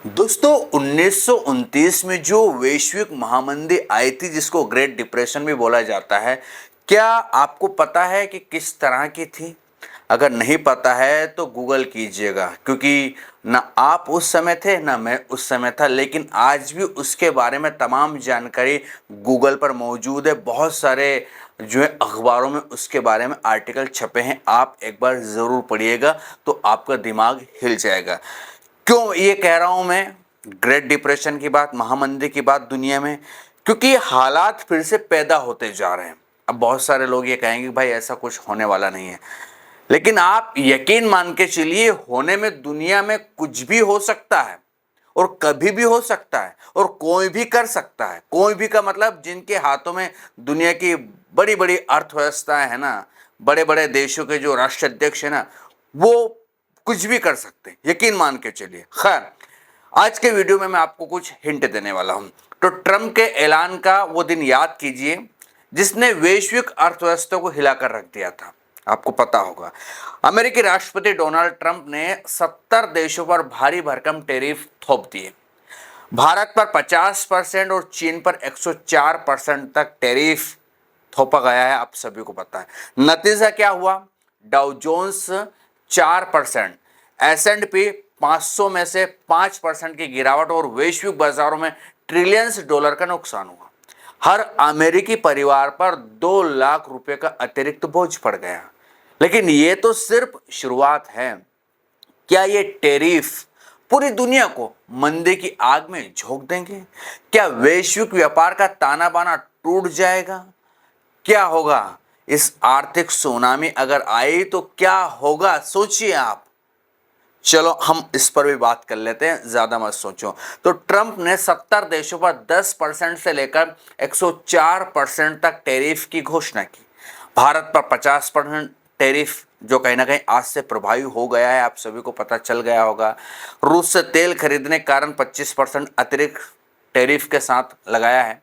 दोस्तों 1929 में जो वैश्विक महामंदी आई थी जिसको ग्रेट डिप्रेशन भी बोला जाता है, क्या आपको पता है कि किस तरह की थी? अगर नहीं पता है तो गूगल कीजिएगा, क्योंकि ना आप उस समय थे ना मैं उस समय था, लेकिन आज भी उसके बारे में तमाम जानकारी गूगल पर मौजूद है। बहुत सारे जो है अखबारों में उसके बारे में आर्टिकल छपे हैं, आप एक बार ज़रूर पढ़िएगा तो आपका दिमाग हिल जाएगा। क्यों ये कह रहा हूं मैं ग्रेट डिप्रेशन की बात, महामंदी की बात दुनिया में? क्योंकि हालात फिर से पैदा होते जा रहे हैं। अब बहुत सारे लोग ये कहेंगे कि भाई ऐसा कुछ होने वाला नहीं है, लेकिन आप यकीन मान के चलिए, होने में दुनिया में कुछ भी हो सकता है और कभी भी हो सकता है और कोई भी कर सकता है। कोई भी का मतलब जिनके हाथों में दुनिया की बड़ी बड़ी अर्थव्यवस्थाएं है ना, बड़े बड़े देशों के जो राष्ट्राध्यक्ष है ना, वो कुछ भी कर सकते हैं, यकीन मान के चलिए। खैर, आज के वीडियो में मैं आपको कुछ हिंट देने वाला हूं। तो ट्रंप के ऐलान का वो दिन याद कीजिए जिसने वैश्विक अर्थव्यवस्था को हिलाकर रख दिया था। आपको पता होगा, अमेरिकी राष्ट्रपति डोनाल्ड ट्रंप ने 70 देशों पर भारी भरकम टैरिफ थोप दिए। भारत पर 50% और चीन पर 104% तक टैरिफ थोपा गया है, आप सभी को पता है। नतीजा क्या हुआ? डाउ जोन्स 4%, S&P 500 में से 5% की गिरावट और वैश्विक बाजारों में ट्रिलियंस डॉलर का नुकसान हुआ। हर अमेरिकी परिवार पर 2 लाख रुपए का अतिरिक्त बोझ पड़ गया। लेकिन ये तो सिर्फ शुरुआत है। क्या ये टैरिफ पूरी दुनिया को मंदी की आग में झोंक देंगे? क्या वैश्विक व्यापार का ताना बाना टूट जाएगा? क्या होगा इस आर्थिक सुनामी अगर आई तो क्या होगा, सोचिए आप। चलो हम इस पर भी बात कर लेते हैं, ज्यादा मत सोचो। तो ट्रंप ने 70 देशों पर 10% से लेकर 104% तक टैरिफ की घोषणा की। भारत पर 50% टैरिफ, जो कहीं ना कहीं आज से प्रभावी हो गया है, आप सभी को पता चल गया होगा। रूस से तेल खरीदने के कारण 25% अतिरिक्त टैरिफ के साथ लगाया है।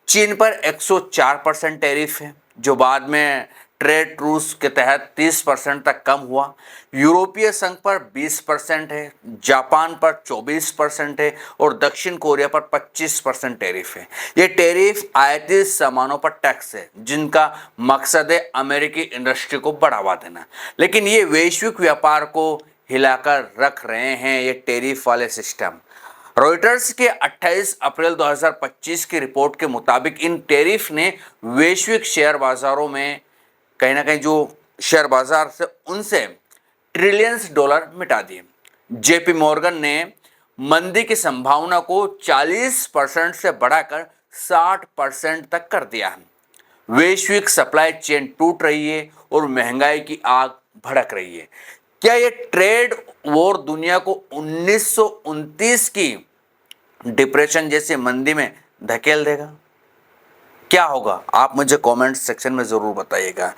चीन पर 104% टैरिफ है, जो बाद में ट्रेड ट्रूस के तहत 30% तक कम हुआ। यूरोपीय संघ पर 20% है, जापान पर 24% है और दक्षिण कोरिया पर 25% टैरिफ है। ये टैरिफ आयाती सामानों पर टैक्स है जिनका मकसद है अमेरिकी इंडस्ट्री को बढ़ावा देना। लेकिन ये वैश्विक व्यापार को हिलाकर रख रहे हैं ये टैरिफ वाले सिस्टम। रॉयटर्स के 28 अप्रैल 2025 की रिपोर्ट के मुताबिक इन टैरिफ ने वैश्विक शेयर बाजारों में कहीं ना कहीं जो शेयर बाजार से उनसे ट्रिलियंस डॉलर मिटा दिए। जेपी मॉर्गन ने मंदी की संभावना को 40% से बढ़ाकर 60% तक कर दिया है। वैश्विक सप्लाई चेन टूट रही है और महंगाई की आग भड़क रही है। क्या ये ट्रेड वॉर दुनिया को 1929 की डिप्रेशन जैसी मंदी में धकेल देगा? क्या होगा आप मुझे कमेंट सेक्शन में जरूर बताइएगा,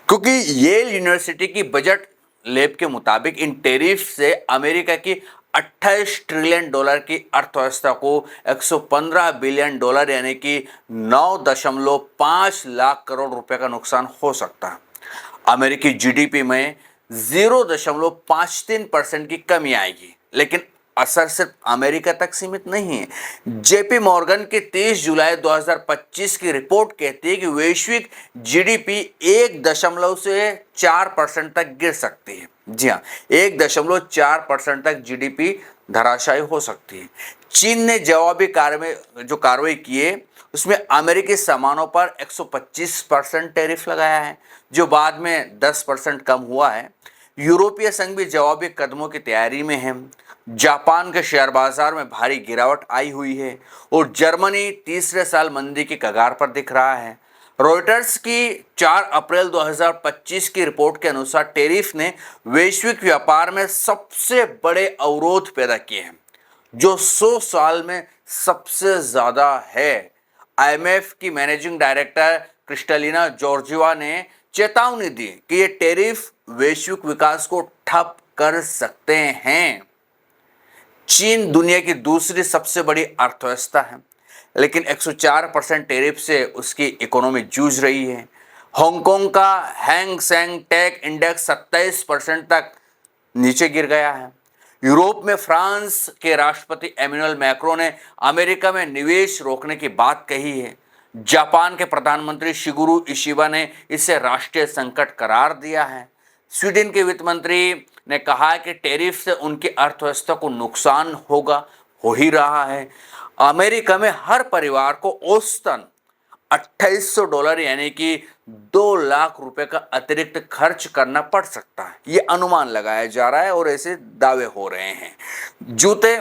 क्योंकि येल यूनिवर्सिटी की बजट लैब के मुताबिक इन टैरिफ से अमेरिका की 28 ट्रिलियन डॉलर की अर्थव्यवस्था को 115 बिलियन डॉलर यानी कि 9.5 लाख करोड़ रुपए का नुकसान हो सकता है। अमेरिकी जीडीपी में 0.53% की कमी आएगी, लेकिन असर सिर्फ अमेरिका तक सीमित नहीं है। जेपी मॉर्गन की 30 जुलाई 2025 की रिपोर्ट कहती है कि वैश्विक जीडीपी 1.4% तक गिर सकती है। जी हाँ, 1.4% तक जीडीपी धराशायी हो सकती है। चीन ने जवाबी कार्रवाई की है, उसमें अमेरिकी सामानों पर 125% टैरिफ लगाया है, जो बाद में 10% कम हुआ है। यूरोपीय संघ भी जवाबी कदमों की तैयारी में है। जापान के शेयर बाजार में भारी गिरावट आई हुई है और जर्मनी तीसरे साल मंदी की कगार पर दिख रहा है। रॉयटर्स की 4 अप्रैल 2025 की रिपोर्ट के अनुसार टैरिफ ने वैश्विक व्यापार में सबसे बड़े अवरोध पैदा किए हैं, जो 100 साल में सबसे ज्यादा है। आईएमएफ की मैनेजिंग डायरेक्टर क्रिस्टलिना जॉर्जिवा ने चेतावनी दी कि ये टैरिफ वैश्विक विकास को ठप कर सकते हैं। चीन दुनिया की दूसरी सबसे बड़ी अर्थव्यवस्था है, लेकिन 104% टैरिफ से उसकी इकोनॉमी जूझ रही है। हांगकांग का हैंग सेंग टेक इंडेक्स 27% तक नीचे गिर गया है। यूरोप में फ्रांस के राष्ट्रपति एमेनुअल मैक्रों ने अमेरिका में निवेश रोकने की बात कही है। जापान के प्रधानमंत्री शिगुरु इशिबा ने इसे राष्ट्रीय संकट करार दिया है। स्वीडन के वित्त मंत्री ने कहा है कि टैरिफ से उनकी अर्थव्यवस्था को नुकसान हो ही रहा है। अमेरिका में हर परिवार को औसतन $2800 यानी कि 2 लाख रुपए का अतिरिक्त खर्च करना पड़ सकता है। ये अनुमान लगाया जा रहा है और ऐसे दावे हो रहे हैं। जूते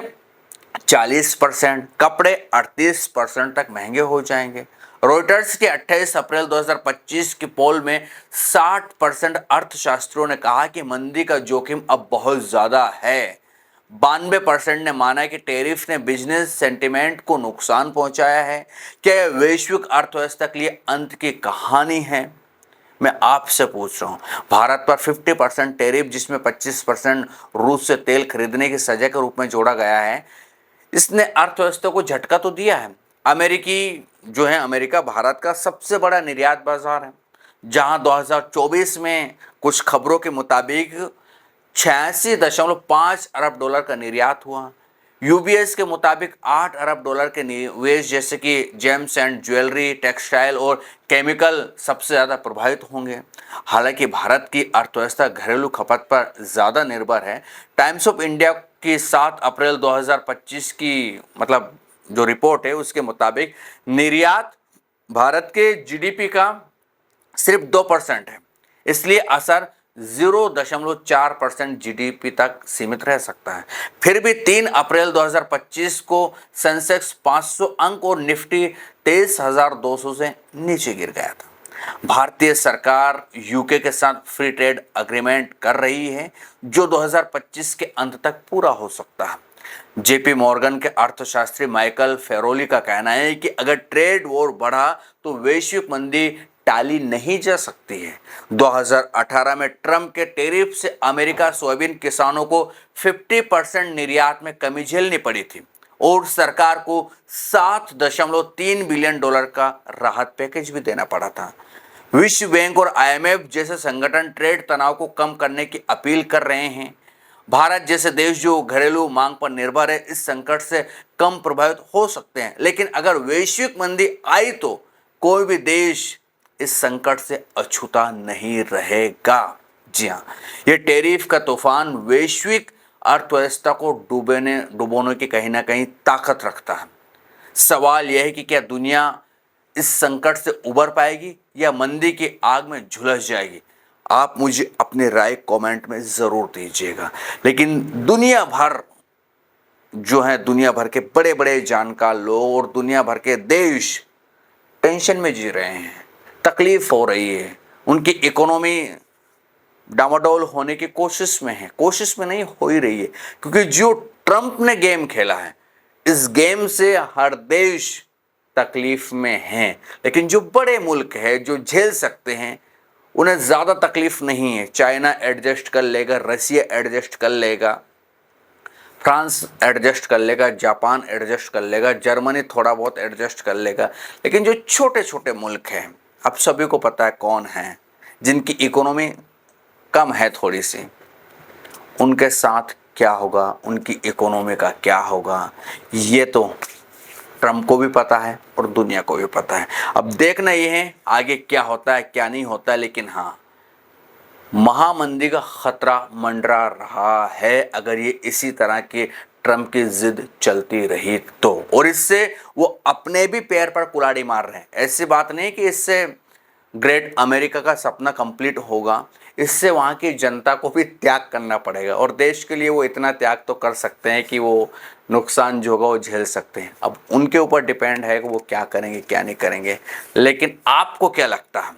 40%, कपड़े 38% तक महंगे हो जाएंगे। रॉयटर्स के 28 अप्रैल 2025 के पोल में 60% अर्थशास्त्रियों ने कहा कि मंदी का जोखिम अब बहुत ज्यादा है। 92% ने माना कि टैरिफ ने बिजनेस सेंटिमेंट को नुकसान पहुंचाया है। क्या यह वैश्विक अर्थव्यवस्था के लिए अंत की कहानी है? मैं आपसे पूछ रहा हूं। भारत पर 50% टैरिफ, जिसमें 25% रूस से तेल खरीदने की सजा के रूप में जोड़ा गया है, इसने अर्थव्यवस्था को झटका तो दिया है। अमेरिका भारत का सबसे बड़ा निर्यात बाजार है, जहां 2024 में कुछ खबरों के मुताबिक $86.5 अरब का निर्यात हुआ। यूबीएस के मुताबिक $8 अरब के निवेश, जैसे कि जेम्स एंड ज्वेलरी, टेक्सटाइल और केमिकल सबसे ज़्यादा प्रभावित होंगे। हालांकि भारत की अर्थव्यवस्था घरेलू खपत पर ज़्यादा निर्भर है। टाइम्स ऑफ इंडिया की 7 अप्रैल 2025 की जो रिपोर्ट है, उसके मुताबिक निर्यात भारत के जीडीपी का सिर्फ 2% है, इसलिए असर 0.4% जीडीपी तक सीमित रह सकता है। फिर भी 3 अप्रैल 2025 को सेंसेक्स 500 अंक और निफ्टी 23,200 से नीचे गिर गया था। भारतीय सरकार यूके के साथ फ्री ट्रेड अग्रीमेंट कर रही है, जो 2025 के अंत तक पूरा हो सकता है। जेपी मॉर्गन के अर्थशास्त्री माइकल फेरोली का कहना है कि अगर ट्रेड वॉर बढ़ा तो वैश्विक मंदी टाली नहीं जा सकती है। 2018 में ट्रंप के टैरिफ से अमेरिका सोयाबीन किसानों को 50% निर्यात में कमी झेलनी पड़ी थी और सरकार को $7.3 बिलियन का राहत पैकेज भी देना पड़ा था। विश्व बैंक और आईएमएफ जैसे संगठन ट्रेड तनाव को कम करने की अपील कर रहे हैं। भारत जैसे देश जो घरेलू मांग पर निर्भर है, इस संकट से कम प्रभावित हो सकते हैं, लेकिन अगर वैश्विक मंदी आई तो कोई भी देश इस संकट से अछूता नहीं रहेगा। जी हाँ, ये टैरिफ का तूफान वैश्विक अर्थव्यवस्था को डुबोने की कहीं ना कहीं ताकत रखता है। सवाल यह है कि क्या दुनिया इस संकट से उबर पाएगी या मंदी की आग में झुलस जाएगी? आप मुझे अपनी राय कमेंट में ज़रूर दीजिएगा। लेकिन दुनिया भर के बड़े बड़े जानकार लोग और दुनिया भर के देश टेंशन में जी रहे हैं, तकलीफ हो रही है, उनकी इकोनॉमी डामाडोल होने की कोशिश में नहीं हो ही रही है, क्योंकि जो ट्रंप ने गेम खेला है, इस गेम से हर देश तकलीफ में है। लेकिन जो बड़े मुल्क है, जो झेल सकते हैं, उन्हें ज़्यादा तकलीफ नहीं है। चाइना एडजस्ट कर लेगा, रसिया एडजस्ट कर लेगा, फ्रांस एडजस्ट कर लेगा, जापान एडजस्ट कर लेगा, जर्मनी थोड़ा बहुत एडजस्ट कर लेगा। लेकिन जो छोटे छोटे मुल्क हैं, अब सभी को पता है कौन है, जिनकी इकोनॉमी कम है थोड़ी सी, उनके साथ क्या होगा, उनकी इकोनॉमी का क्या होगा, ये तो ट्रंप को भी पता है और दुनिया को भी पता है। अब देखना ये है आगे क्या होता है, क्या नहीं होता है। लेकिन हाँ, महामंदी का खतरा मंडरा रहा है अगर ये इसी तरह की ट्रंप की जिद चलती रही तो। और इससे वो अपने भी पैर पर कुल्हाड़ी मार रहे हैं। ऐसी बात नहीं कि इससे ग्रेट अमेरिका का सपना कंप्लीट होगा, इससे वहाँ की जनता को भी त्याग करना पड़ेगा। और देश के लिए वो इतना त्याग तो कर सकते हैं कि वो नुकसान जो होगा वो झेल सकते हैं। अब उनके ऊपर डिपेंड है कि वो क्या करेंगे क्या नहीं करेंगे। लेकिन आपको क्या लगता है,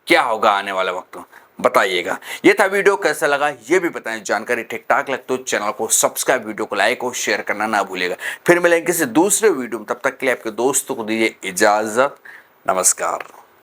क्या होगा आने वाले वक्त में, बताइएगा। ये था वीडियो, कैसा लगा ये भी बताएं। जानकारी ठीक ठाक लगे तो चैनल को सब्सक्राइब, वीडियो को लाइक और शेयर करना ना भूलिएगा। फिर मिलेंगे किसी दूसरे वीडियो में, तब तक के लिए आपके दोस्तों को दीजिए इजाजत। नमस्कार।